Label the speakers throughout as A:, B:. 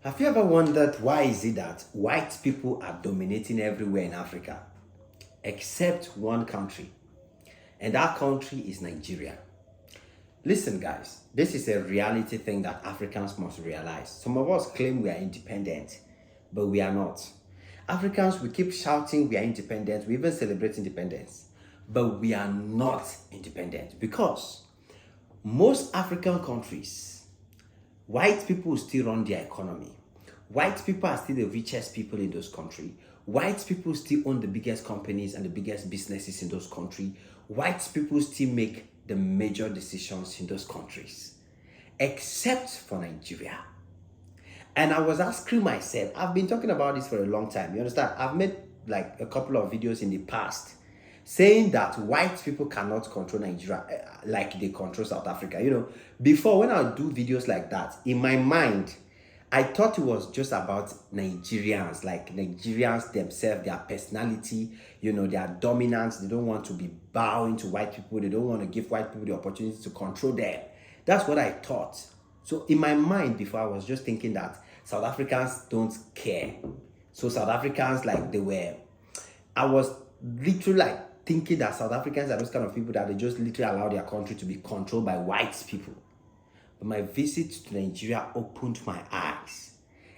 A: Have you ever wondered why is it that white people are dominating everywhere in Africa except one country? And that country is Nigeria. Listen, guys, this is a reality thing that Africans must realize. Some of us claim we are independent, but we are not. Africans, we keep shouting we are independent, we even celebrate independence, but we are not independent because most African countries, white people still run their economy. White people are still the richest people in those countries. White people still own the biggest companies and the biggest businesses in those countries. White people still make the major decisions in those countries, except for Nigeria. And I was asking myself, I've been talking about this for a long time. You understand? I've made like a couple of videos in the past saying that white people cannot control Nigeria like they control South Africa. Before when I do videos like that, in my mind, I thought it was just about Nigerians, like Nigerians themselves, their personality, their dominance. They don't want to be bowing to white people. They don't want to give white people the opportunity to control them. That's what I thought. So in my mind before, I was just thinking that South Africans don't care. So South Africans, I was literally like thinking that South Africans are those kind of people that they just literally allow their country to be controlled by white people. But my visit to Nigeria opened my eyes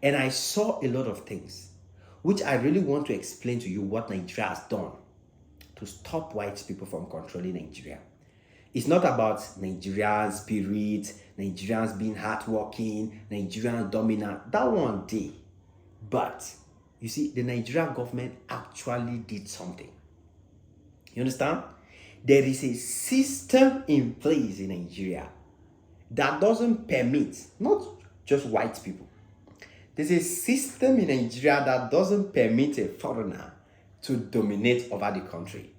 A: and I saw a lot of things, which I really want to explain to you what Nigeria has done to stop white people from controlling Nigeria. It's not about Nigerian spirit, Nigerians being hardworking, Nigerians dominant. That one day. But you see, the Nigerian government actually did something. You understand? There is a system in place in Nigeria that doesn't permit, not just white people. There's a system in Nigeria that doesn't permit a foreigner to dominate over the country.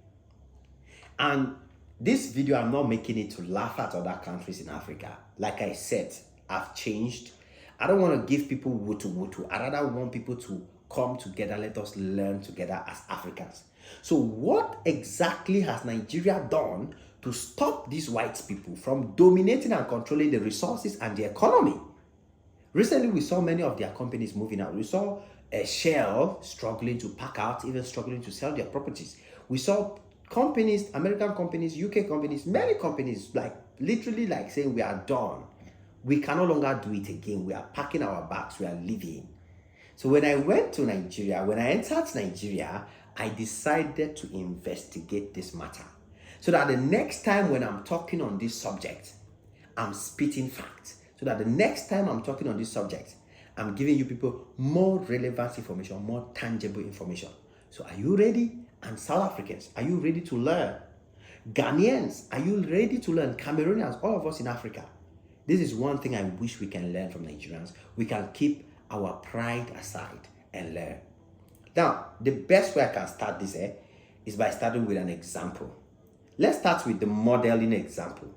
A: And this video, I'm not making it to laugh at other countries in Africa. Like I said, I've changed. I don't want to give people wutu. I rather want people to come together. Let us learn together as Africans. So what exactly has Nigeria done to stop these white people from dominating and controlling the resources and the economy? Recently, we saw many of their companies moving out. We saw Shell struggling to pack out, even struggling to sell their properties. We saw companies, American companies, UK companies, many companies, literally saying we are done. We can no longer do it again. We are packing our bags. We are leaving. So when I went to Nigeria, when I entered Nigeria, I decided to investigate this matter. So that the next time when I'm talking on this subject, I'm spitting facts. So that the next time I'm talking on this subject, I'm giving you people more relevant information, more tangible information. So are you ready? And South Africans, are you ready to learn? Ghanaians, are you ready to learn? Cameroonians, all of us in Africa. This is one thing I wish we can learn from Nigerians. We can keep our pride aside and learn. Now, the best way I can start this is by starting with an example. Let's start with the modeling example,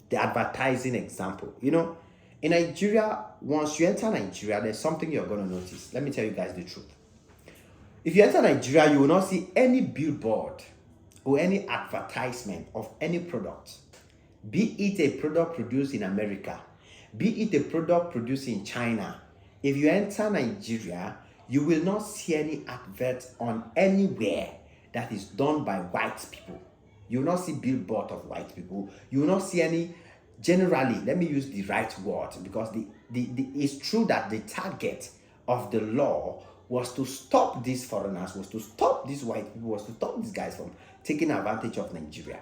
A: the advertising example. In Nigeria, once you enter Nigeria, there's something you're going to notice. Let me tell you guys the truth. If you enter Nigeria, you will not see any billboard or any advertisement of any product, be it a product produced in America, be it a product produced in China. If you enter Nigeria, you will not see any advert on anywhere that is done by white people. You will not see billboard of white people. You will not see any, generally, let me use the right word, because it's true that the target of the law was to stop these foreigners, was to stop these white people, was to stop these guys from taking advantage of Nigeria.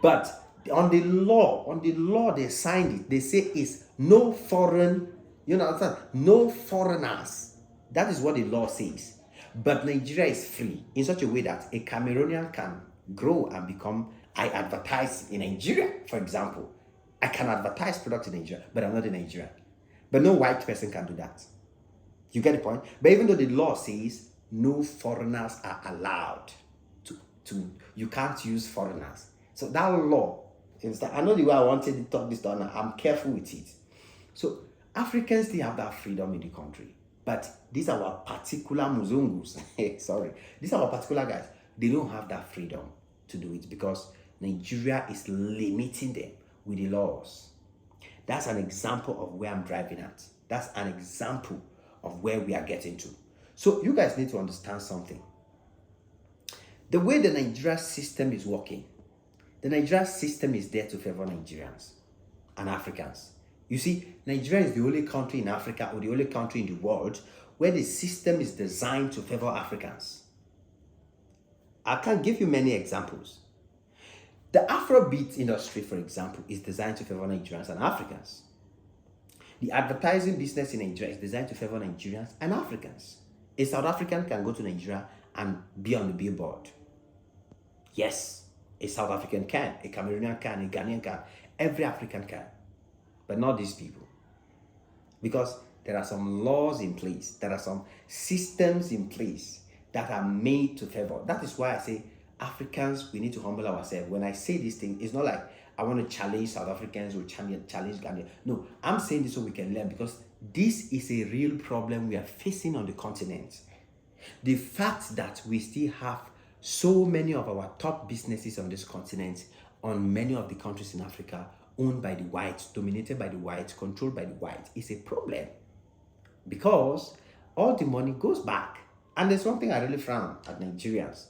A: But on the law, they signed it. They say it's no foreign, no foreigners. That is what the law says. But Nigeria is free in such a way that a Cameroonian can grow and become, I advertise in Nigeria, for example. I can advertise products in Nigeria, but I'm not a Nigerian. But no white person can do that. You get the point? But even though the law says no foreigners are allowed you can't use foreigners. So that law, I know the way I wanted to talk this down, I'm careful with it. So Africans still have that freedom in the country. But these are our particular Muzungus. Sorry. These are our particular guys. They don't have that freedom to do it because Nigeria is limiting them with the laws. That's an example of where I'm driving at. That's an example of where we are getting to. So you guys need to understand something. The way the Nigeria system is working, the Nigeria system is there to favor Nigerians and Africans. You see, Nigeria is the only country in Africa or the only country in the world where the system is designed to favor Africans. I can give you many examples. The Afrobeat industry, for example, is designed to favor Nigerians and Africans. The advertising business in Nigeria is designed to favor Nigerians and Africans. A South African can go to Nigeria and be on the billboard. Yes, a South African can, a Cameroonian can, a Ghanaian can, every African can, but not these people. Because there are some laws in place, there are some systems in place that are made to favor. That is why I say Africans, we need to humble ourselves. When I say this thing, it's not like I want to challenge South Africans or challenge Ghanaians. No, I'm saying this so we can learn, because this is a real problem we are facing on the continent. The fact that we still have so many of our top businesses on this continent, on many of the countries in Africa, owned by the whites, dominated by the whites, controlled by the whites, is a problem. Because all the money goes back. And there's one thing I really frown at Nigerians.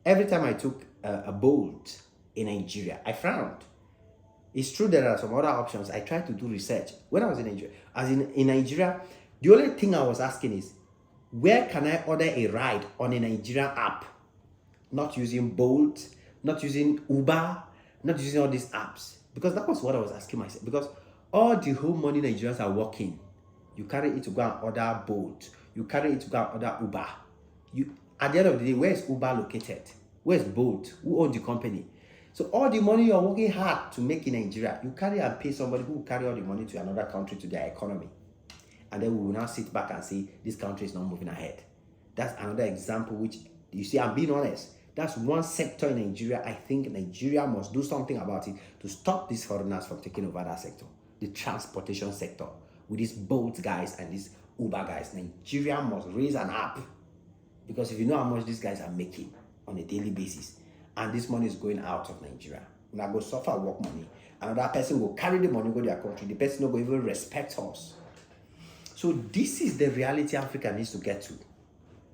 A: Every time I took a boat in Nigeria, I frowned. It's true there are some other options. I tried to do research. When I was in Nigeria, in Nigeria, the only thing I was asking is, where can I order a ride on a Nigerian app? Not using Bolt, not using Uber, not using all these apps. Because that was what I was asking myself. Because all the whole money Nigerians are working, you carry it to go and order Bolt. You carry it to go and order Uber. At the end of the day, where is Uber located? Where is Bolt? Who owns the company? So all the money you're working hard to make in Nigeria, you carry and pay somebody who will carry all the money to another country, to their economy. And then we will now sit back and say, this country is not moving ahead. That's another example which, you see, I'm being honest. That's one sector in Nigeria. I think Nigeria must do something about it to stop these foreigners from taking over that sector. The transportation sector. With these Bolt guys and these Uber guys, Nigeria must raise an app. Because if you know how much these guys are making on a daily basis, and this money is going out of Nigeria, when I go suffer work money, another person will carry the money, go to their country, the person will even respect us. So this is the reality Africa needs to get to.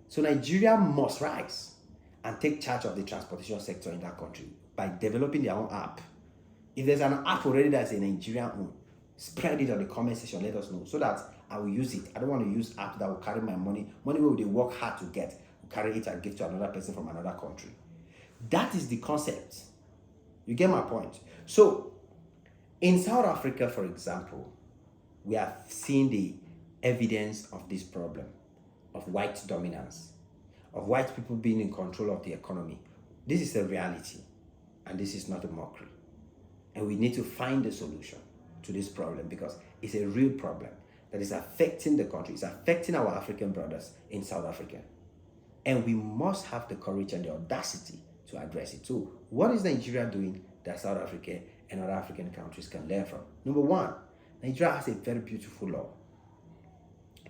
A: So Nigeria must rise and take charge of the transportation sector in that country by developing their own app. If there's an app already that's a Nigerian own, spread it on the comment section, let us know, so that I will use it. I don't want to use app that will carry my money where they work hard to get, carry it and give to another person from another country. That is the concept. You get my point? So, in South Africa, for example, we have seen the evidence of this problem of white dominance, of white people being in control of the economy. This is a reality, and this is not a mockery. And we need to find a solution to this problem, because it's a real problem that is affecting the country. It's affecting our African brothers in South Africa. And we must have the courage and the audacity to address it. So what is Nigeria doing that South Africa and other African countries can learn from? Number one, Nigeria has a very beautiful law.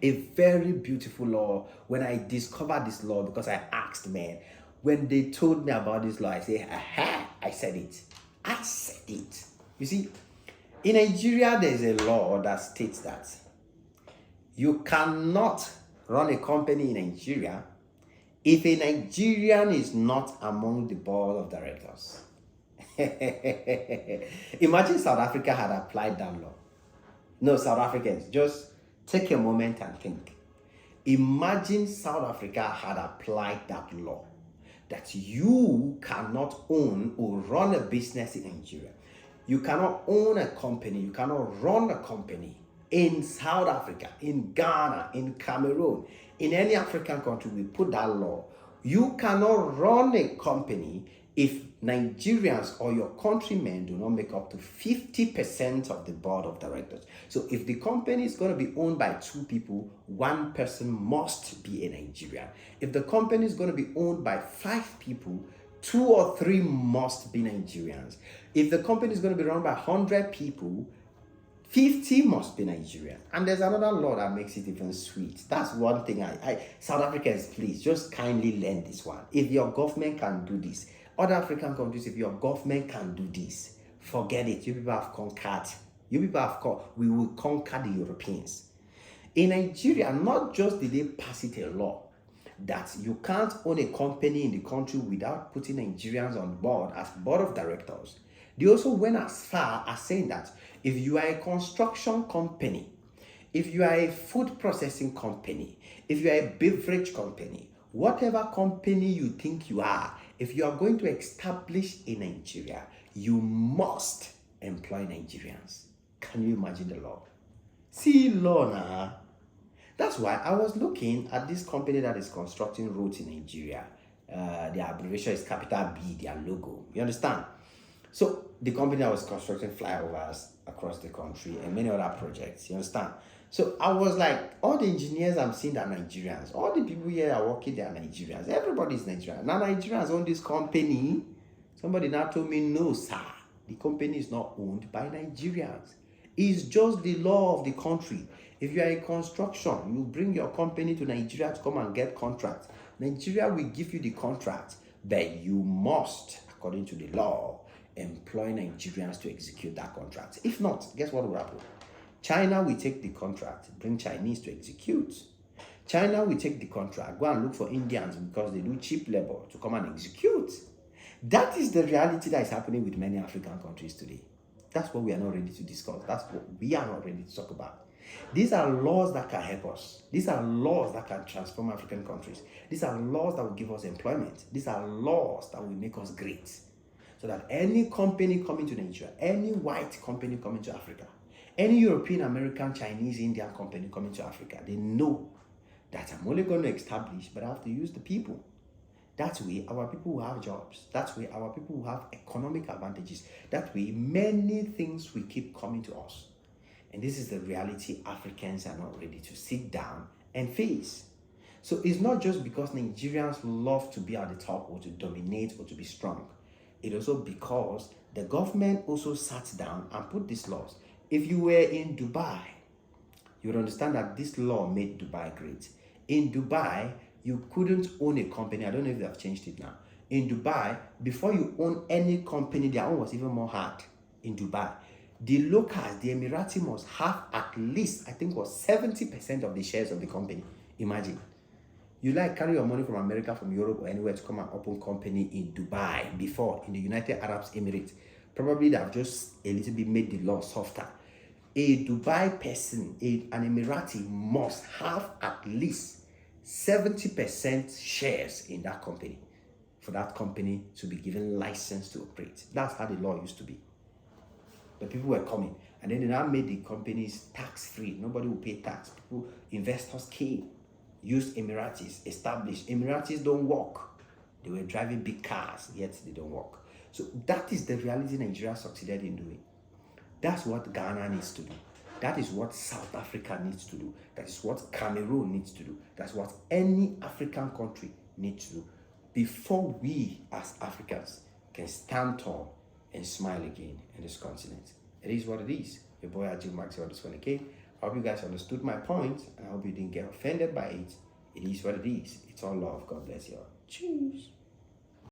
A: A very beautiful law. When I discovered this law, because I asked, man, when they told me about this law, I say, aha, I said it. I said it. You see, in Nigeria, there's a law that states that you cannot run a company in Nigeria if a Nigerian is not among the board of directors. Imagine South Africa had applied that law. No, South Africans, just take a moment and think. Imagine South Africa had applied that law, that you cannot own or run a business in Nigeria. You cannot own a company, you cannot run a company in South Africa, in Ghana, in Cameroon, in any African country. We put that law. You cannot run a company if Nigerians or your countrymen do not make up to 50% of the board of directors. So if the company is going to be owned by two people, one person must be a Nigerian. If the company is going to be owned by 5 people, 2 or 3 must be Nigerians. If the company is going to be run by 100 people, 50 must be Nigerian. And there's another law that makes it even sweet. That's one thing South Africans, please, just kindly learn this one. If your government can do this, other African countries, if your government can do this, forget it. You people have conquered. We will conquer the Europeans. In Nigeria, not just did they pass it a law that you can't own a company in the country without putting Nigerians on board as board of directors, they also went as far as saying that if you are a construction company, if you are a food processing company, if you are a beverage company, whatever company you think you are, if you are going to establish in Nigeria, you must employ Nigerians. Can you imagine the law? See law now. That's why I was looking at this company that is constructing roads in Nigeria. Their abbreviation is capital B, their logo. You understand? So the company that was constructing flyovers across the country and many other projects. You understand? So I was like, all the engineers I'm seeing are Nigerians. All the people here are working, they are Nigerians. Everybody is Nigerian. Now Nigerians own this company. Somebody now told me, no, sir. The company is not owned by Nigerians. It's just the law of the country. If you are in construction, you bring your company to Nigeria to come and get contracts. Nigeria will give you the contract, but you must, according to the law, employ Nigerians to execute that contract. If not, guess what will happen? China will take the contract, bring Chinese to execute. China will take the contract, go and look for Indians because they do cheap labor to come and execute. That is the reality that is happening with many African countries today. That's what we are not ready to discuss. That's what we are not ready to talk about. These are laws that can help us. These are laws that can transform African countries. These are laws that will give us employment. These are laws that will make us great. So that any company coming to Nigeria, any white company coming to Africa, any European, American, Chinese, Indian company coming to Africa, they know that I'm only going to establish, but I have to use the people. That way, our people will have jobs. That way, our people will have economic advantages. That way, many things will keep coming to us. And this is the reality Africans are not ready to sit down and face. So it's not just because Nigerians love to be at the top or to dominate or to be strong. It's also because the government also sat down and put these laws. If you were in Dubai, you would understand that this law made Dubai great. In Dubai, you couldn't own a company. I don't know if they have changed it now. In Dubai, before you own any company, their own was even more hard in Dubai. The locals, the Emirati must have at least, I think was 70% of the shares of the company. Imagine. You like carry your money from America, from Europe, or anywhere to come and open company in Dubai before, in the United Arab Emirates. Probably they have just a little bit made the law softer. A Dubai person, an Emirati must have at least 70% shares in that company for that company to be given license to operate. That's how the law used to be. The people were coming, and then they now made the companies tax-free. Nobody will pay tax. People, investors came, used Emiratis, established. Emiratis don't work. They were driving big cars, yet they don't work. So that is the reality Nigeria succeeded in doing. That's what Ghana needs to do. That is what South Africa needs to do. That is what Cameroon needs to do. That's what any African country needs to do before we as Africans can stand tall and smile again in this continent. It is what it is. Your boy Ajil Maxi on this one again. I hope you guys understood my point, and I hope you didn't get offended by it. It is what it is. It's all love. God bless you all. Cheers.